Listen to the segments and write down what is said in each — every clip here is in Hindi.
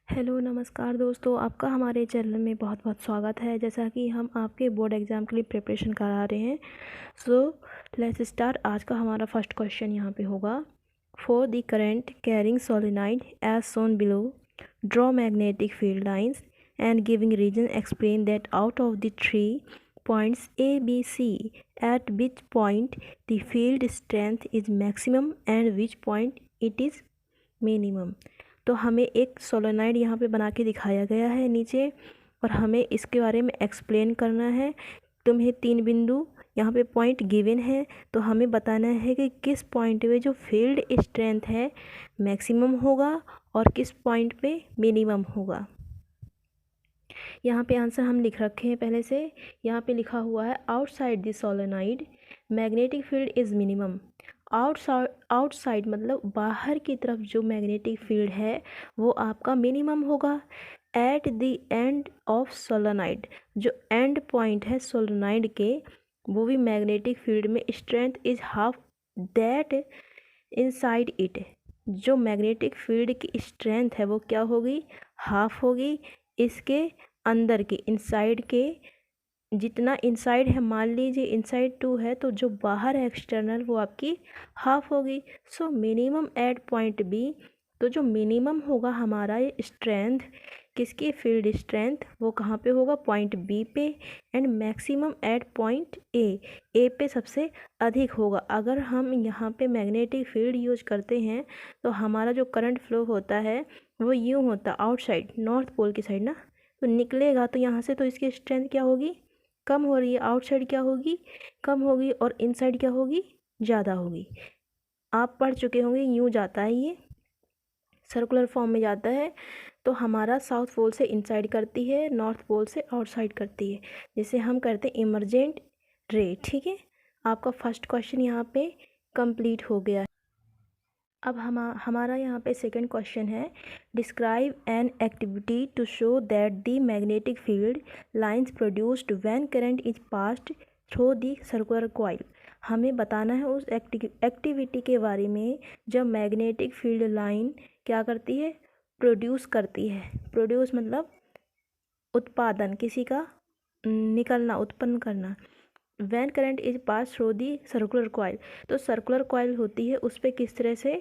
हेलो नमस्कार दोस्तों, आपका हमारे चैनल में बहुत बहुत स्वागत है। जैसा कि हम आपके बोर्ड एग्ज़ाम के लिए प्रिपरेशन करा रहे हैं, सो लेट्स स्टार्ट। आज का हमारा फर्स्ट क्वेश्चन यहाँ पे होगा, for the current carrying solenoid as shown below draw magnetic field lines and giving reason explain that out of the 3 points A, B, C at which point the field strength is maximum and which point it is minimum। तो हमें एक सोलेनॉइड यहाँ पे बना के दिखाया गया है नीचे, और हमें इसके बारे में एक्सप्लेन करना है। तुम्हें 3 बिंदु यहाँ पे पॉइंट गिवन है, तो हमें बताना है कि किस पॉइंट पे जो फील्ड स्ट्रेंथ है मैक्सिमम होगा और किस पॉइंट पे मिनिमम होगा। यहाँ पे आंसर हम लिख रखे हैं पहले से। यहाँ पे लिखा हुआ है, outside the solenoid magnetic field is minimum. Outside मतलब बाहर की तरफ जो मैग्नेटिक फील्ड है वो आपका मिनिमम होगा। At the end of solenoid, जो एंड पॉइंट है सोलेनॉइड के, वो भी मैग्नेटिक फील्ड में strength is half that inside it. जो मैग्नेटिक फील्ड की स्ट्रेंथ है वो क्या होगी, हाफ होगी इसके अंदर के, इनसाइड के। जितना इनसाइड है, मान लीजिए इनसाइड 2 है, तो जो बाहर है एक्सटर्नल वो आपकी हाफ होगी। So minimum at point B, तो जो मिनिमम होगा हमारा ये स्ट्रेंथ, किसकी फील्ड स्ट्रेंथ, वो कहाँ पे होगा, पॉइंट बी पे। And maximum at point A पे सबसे अधिक होगा। अगर हम यहाँ पे मैग्नेटिक फील्ड यूज करते हैं तो हमारा जो करंट फ्लो होता है वो यूँ होता है आउटसाइड, नॉर्थ पोल की साइड ना, तो निकलेगा तो यहाँ से, तो इसकी स्ट्रेंथ क्या होगी, कम हो रही है। आउटसाइड क्या होगी, कम होगी, और इनसाइड क्या होगी, ज़्यादा होगी। आप पढ़ चुके होंगे, यूँ जाता है, ये सर्कुलर फॉर्म में जाता है। तो हमारा साउथ पोल से इनसाइड करती है, नॉर्थ पोल से आउटसाइड करती है, जिसे हम करते हैं इमरजेंट रे। ठीक है, आपका फर्स्ट क्वेश्चन यहाँ पे कंप्लीट हो गया। अब हमारा यहाँ पे सेकंड क्वेश्चन है, describe an activity to show that the magnetic field lines produced when current is passed through the circular coil. हमें बताना है उस एक्टिविटी के बारे में जब मैग्नेटिक फील्ड लाइन क्या करती है, प्रोड्यूस करती है। प्रोड्यूस मतलब उत्पादन, किसी का निकलना, उत्पन्न करना। When current is pass through the circular coil, तो सर्कुलर कॉइल होती है, उस पर किस तरह से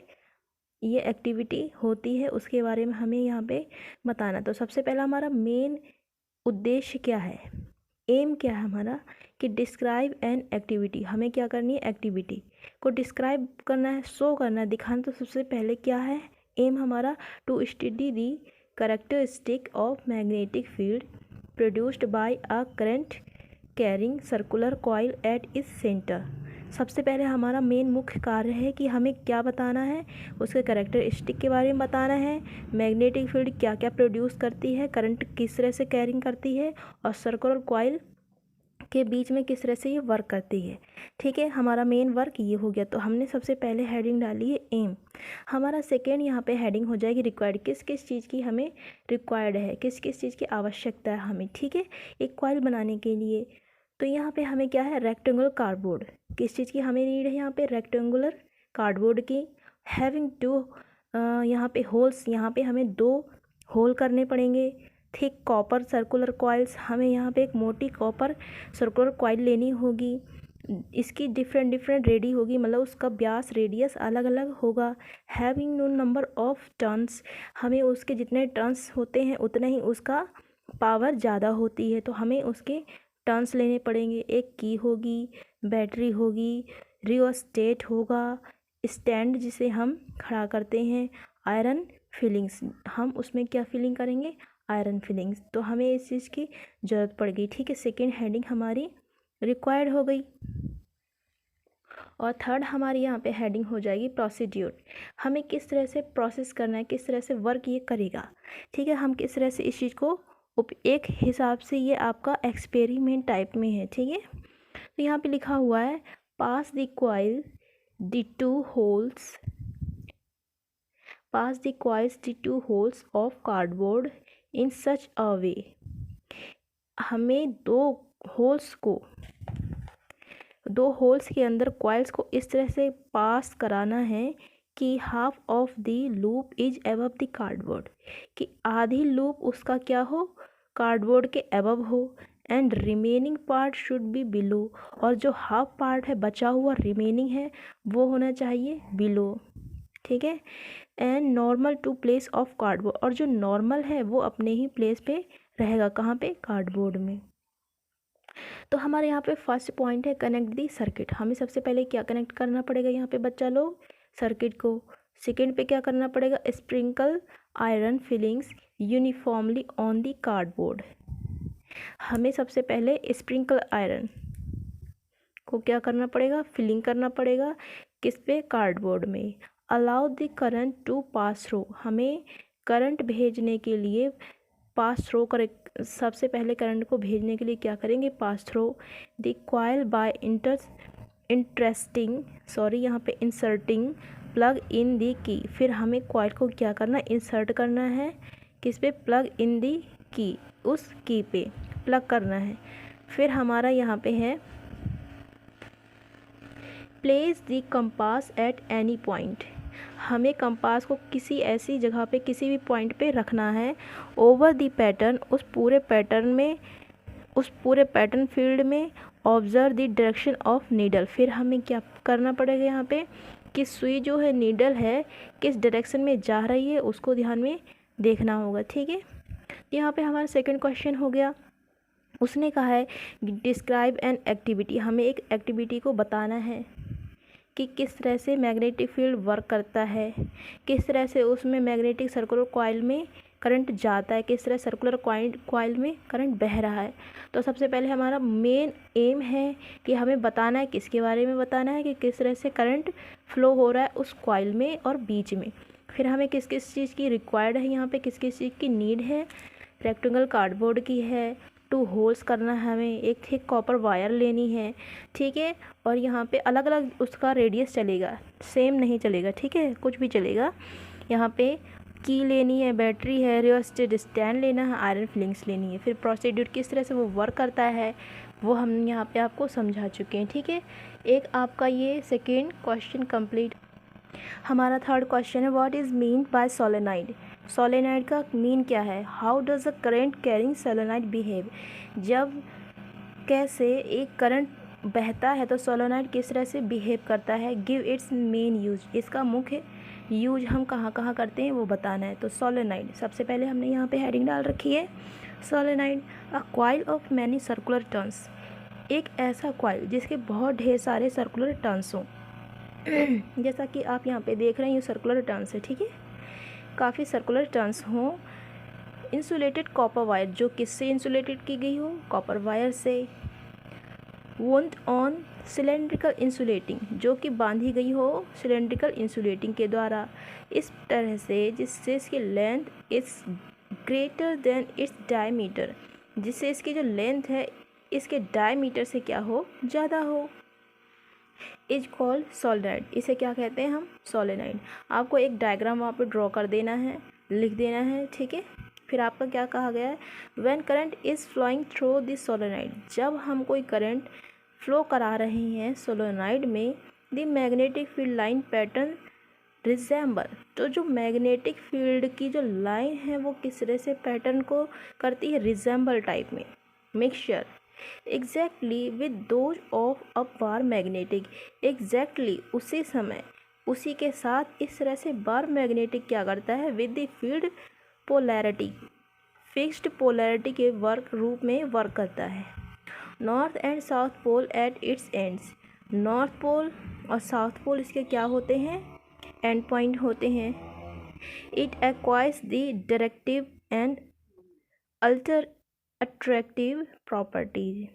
ये एक्टिविटी होती है उसके बारे में हमें यहाँ पे बताना। तो सबसे पहला हमारा मेन उद्देश्य क्या है, एम क्या है हमारा, कि डिस्क्राइब एन एक्टिविटी। हमें क्या करनी है, एक्टिविटी को डिस्क्राइब करना है, शो करना है, दिखाना। तो सबसे पहले क्या है एम हमारा, to study the characteristic of magnetic field produced by a current carrying circular coil at its centre. सबसे पहले हमारा मेन मुख्य कार्य है कि हमें क्या बताना है, उसके कैरेक्टरिस्टिक के बारे में बताना है। मैग्नेटिक फील्ड क्या क्या प्रोड्यूस करती है, करंट किस तरह से कैरिंग करती है, और सर्कुलर कॉइल के बीच में किस तरह से ये वर्क करती है। ठीक है, हमारा मेन वर्क ये हो गया। तो हमने सबसे पहले हेडिंग डाली है एम। हमारा सेकेंड यहाँ पे हेडिंग हो जाएगी रिक्वायर्ड, किस किस चीज़ की हमें रिक्वायर्ड है, किस किस चीज़ की आवश्यकता है हमें। ठीक है, एक कॉइल बनाने के लिए तो यहाँ पे हमें क्या है, रेक्टेंगुलर कार्डबोर्ड। किस चीज़ की हमें नीड है, यहाँ पे रेक्टेंगुलर कार्डबोर्ड की। हैविंग 2 यहाँ पे होल्स, यहाँ पे हमें 2 होल करने पड़ेंगे। थिक कॉपर सर्कुलर कॉइल्स, हमें यहाँ पे एक मोटी कॉपर सर्कुलर कॉइल लेनी होगी। इसकी डिफरेंट रेडी होगी, मतलब उसका व्यास, रेडियस अलग अलग होगा। Having no number of turns, हमें उसके जितने टर्न्स होते हैं उतना ही उसका पावर ज़्यादा होती है, तो हमें उसके टर्न्स लेने पड़ेंगे। एक की होगी, बैटरी होगी, रियोस्टेट होगा, स्टैंड जिसे हम खड़ा करते हैं, आयरन फिलिंग्स, हम उसमें क्या फिलिंग करेंगे, आयरन फिलिंग्स। तो हमें इस चीज़ की ज़रूरत पड़ गई। ठीक है, सेकेंड हेडिंग हमारी रिक्वायर्ड हो गई। और थर्ड हमारी यहाँ पे हेडिंग हो जाएगी प्रोसीड्यूर। हमें किस तरह से प्रोसेस करना है, किस तरह से वर्क ये करेगा। ठीक है, हम किस तरह से इस चीज़ को एक हिसाब से, ये आपका एक्सपेरिमेंट टाइप में है। ठीक है, तो यहाँ पे लिखा हुआ है, pass the coil the 2 holes, pass the coils the 2 holes of cardboard in such a way. हमें 2 होल्स के अंदर कॉइल्स को इस तरह से पास कराना है कि half of the loop is above the cardboard, कि आधी लूप उसका क्या हो, कार्डबोर्ड के अबव हो, and remaining part should be below, और जो हाफ पार्ट है बचा हुआ रिमेनिंग है वो होना चाहिए बिलो, ठीक है। And normal to place of cardboard, और जो नॉर्मल है वो अपने ही प्लेस पे रहेगा, कहाँ पे, कार्डबोर्ड में। तो हमारे यहाँ पे फर्स्ट पॉइंट है कनेक्ट दी सर्किट, हमें सबसे पहले क्या कनेक्ट करना पड़ेगा यहाँ पे बच्चा लोग, सर्किट को। सेकेंड पे क्या करना पड़ेगा, sprinkle iron filings uniformly on the cardboard, हमें सबसे पहले स्प्रिंकल आयरन को क्या करना पड़ेगा, फिलिंग करना पड़ेगा, किस पे, कार्डबोर्ड में। Allow the current to pass through, हमें करंट भेजने के लिए पास थ्रो कर, सबसे पहले करंट को भेजने के लिए क्या करेंगे, pass through the coil by यहाँ पे इंसर्टिंग प्लग इन दी की, फिर हमें कॉइल को क्या करना, इंसर्ट करना है, किस पे, प्लग इन दी की, उस की पे प्लग करना है। फिर हमारा यहाँ पे है place the compass at any point, हमें कंपास को किसी ऐसी जगह पे, किसी भी पॉइंट पे रखना है। ओवर दी पैटर्न, उस पूरे पैटर्न फील्ड में। Observe the direction of needle, फिर हमें क्या करना पड़ेगा यहाँ पे, कि सुई जो है, नीडल है, किस डायरेक्शन में जा रही है उसको ध्यान में देखना होगा, ठीक है। यहाँ पे हमारा सेकंड क्वेश्चन हो गया, उसने कहा है डिस्क्राइब एन एक्टिविटी, हमें एक एक्टिविटी को बताना है कि किस तरह से मैग्नेटिक फील्ड वर्क करता है, किस तरह से उसमें मैग्नेटिक सर्कुलर कॉइल में करंट जाता है, किस तरह सर्कुलर कॉइल में करंट बह रहा है। तो सबसे पहले हमारा मेन एम है कि हमें बताना है, किसके बारे में बताना है, कि किस तरह से करंट फ्लो हो रहा है उस कॉइल में और बीच में। फिर हमें किस किस चीज़ की रिक्वायर्ड है, यहाँ पे किस किस चीज़ की नीड है, रेक्टेंगल कार्डबोर्ड की है, 2 होल्स करना है हमें, एक थिक कॉपर वायर लेनी है, ठीक है। और यहाँ पे अलग अलग उसका रेडियस चलेगा, सेम नहीं चलेगा, ठीक है, कुछ भी चलेगा। यहाँ पे की लेनी है, बैटरी है, रियोस्टेट स्टैंड लेना है, आयरन फिलिंग्स लेनी है। फिर प्रोसीड्यूर किस तरह से वो वर्क करता है वो हम यहाँ पे आपको समझा चुके हैं, ठीक है। एक आपका ये सेकेंड क्वेश्चन कंप्लीट। हमारा थर्ड क्वेश्चन है what is mean by solenoid, solenoid का मीन क्या है। How does the current carrying solenoid behave, जब कैसे एक करंट बहता है तो सोलेनाइड किस तरह से बिहेव करता है। गिव इट्स मेन यूज, इसका मुख्य यूज हम कहाँ कहाँ करते हैं वो बताना है। तो सोलेनाइड सबसे पहले हमने यहाँ पे हेडिंग डाल रखी है, solenoid a coil of many circular turns, एक ऐसा कॉइल जिसके बहुत ढेर सारे सर्कुलर टर्न्स हों। जैसा कि आप यहाँ पे देख रहे हैं ये सर्कुलर टर्न्स है, ठीक है, काफ़ी सर्कुलर टर्न्स हों। इंसुलेटेड कॉपर वायर, जो किससे इंसुलेटेड की गई हो, कॉपर वायर से। वोंट ऑन सिलेंड्रिकल इंसुलेटिंग, जो कि बांधी गई हो सिलेंड्रिकल इंसुलेटिंग के द्वारा, इस तरह से जिससे इसकी length is greater than its diameter, जिससे इसकी जो लेंथ है इसके डायमीटर से क्या हो, ज़्यादा हो। इज कॉल्ड सोलेनाइड, इसे क्या कहते हैं हम, सोलेनाइड। आपको एक डायग्राम वहाँ पे ड्रॉ कर देना है, लिख देना है, ठीक है। फिर आपका क्या कहा गया है, when current is flowing through this solenoid, जब हम कोई करंट फ्लो करा रहे हैं सोलेनाइड में, the magnetic field line pattern resemble, तो जो मैग्नेटिक फील्ड की जो लाइन है वो किस तरह से पैटर्न को करती है, रिजेंबल टाइप में, mixture exactly with those of a bar magnetic, exactly उसी समय उसी के साथ इस तरह से बार मैग्नेटिक क्या करता है, with the field polarity, fixed polarity के रूप में वर्क करता है। North and south pole at its ends, north pole और साउथ पोल इसके क्या होते हैं, एंड पॉइंट होते हैं। It acquires the directive and alter attractive properties,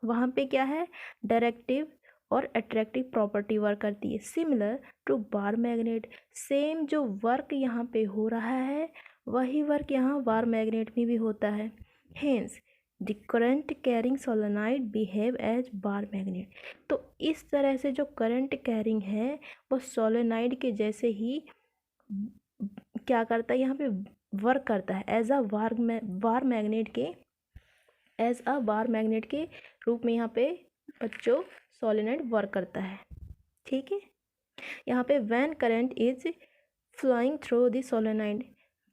वहाँ पे क्या है, डायरेक्टिव और अट्रैक्टिव प्रॉपर्टी वर्क करती है। Similar to bar magnet, same जो वर्क यहाँ पे हो रहा है वही वर्क यहाँ बार मैग्नेट में भी होता है। Hence the current carrying solenoid behave as bar magnet, तो इस तरह से जो करंट कैरिंग है वो सोलेनाइड के जैसे ही क्या करता है, यहाँ पे वर्क करता है एज अ बार मैग्नेट के रूप में यहाँ पे बच्चों सोलेनाइड वर्क करता है, ठीक है। यहाँ पे when current is flowing through the solenoid,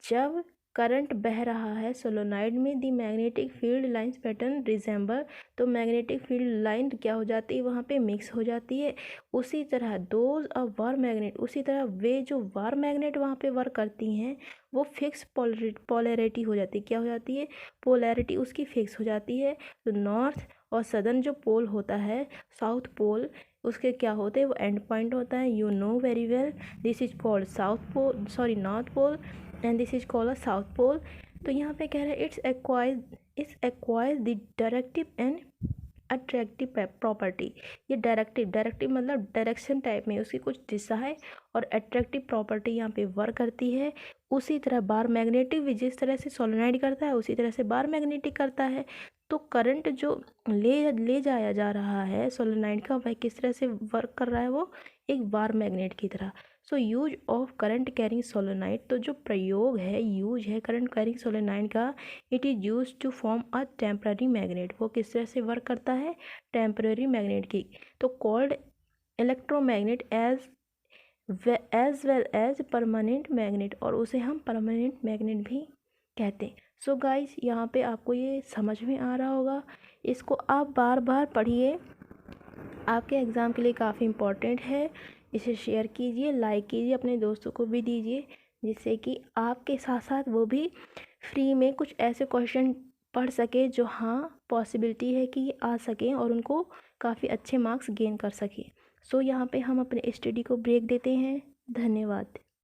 जब करंट बह रहा है सोलेनोइड में, the magnetic field lines pattern resemble, तो मैग्नेटिक फील्ड लाइन क्या हो जाती है वहाँ पे मिक्स हो जाती है। उसी तरह दोज अ वार मैग्नेट, उसी तरह वे जो वार मैग्नेट वहाँ पे वर्क करती हैं वो फिक्स पोलैरिटी हो जाती है। क्या हो जाती है? पोलैरिटी उसकी फिक्स हो जाती है। तो नॉर्थ और सदर्न जो पोल होता है, साउथ पोल, उसके क्या होते हैं? वो एंड पॉइंट होता है। You know very well, this is called south pole, sorry north pole, and this is called a south pole. तो यहाँ पे कह रहे हैं it's acquires the directive and attractive property. ये डायरेक्टिव मतलब डायरेक्शन टाइप में उसकी कुछ दिशा है, और अट्रैक्टिव प्रॉपर्टी यहाँ पे वर्क करती है। उसी तरह बार मैग्नेटिक भी जिस तरह से सोलेनोइड करता है उसी तरह से बार मैग्नेटिक करता है। तो करंट जो ले जाया जा रहा है सोलेनोइड का, वह किस तरह से वर्क कर रहा है? वो एक बार मैग्नेट की तरह। So use of current carrying solenoid, तो जो प्रयोग है, यूज है करंट कैरिंग सोलेनोइड का, it is use to form a temporary magnet. वो किस तरह से वर्क करता है? टेम्पररी मैग्नेट की। तो called electromagnet as well as permanent magnet, और उसे हम परमानेंट मैग्नेट भी कहते हैं। सो गाइस, यहाँ पे आपको ये समझ में आ रहा होगा। इसको आप बार बार पढ़िए, आपके एग्ज़ाम के लिए काफ़ी इम्पोर्टेंट है। इसे शेयर कीजिए, लाइक कीजिए, अपने दोस्तों को भी दीजिए, जिससे कि आपके साथ साथ वो भी फ्री में कुछ ऐसे क्वेश्चन पढ़ सके जो हाँ पॉसिबिलिटी है कि ये आ सकें और उनको काफ़ी अच्छे मार्क्स गेन कर सकें। सो यहाँ पे हम अपने स्टडी को ब्रेक देते हैं। धन्यवाद।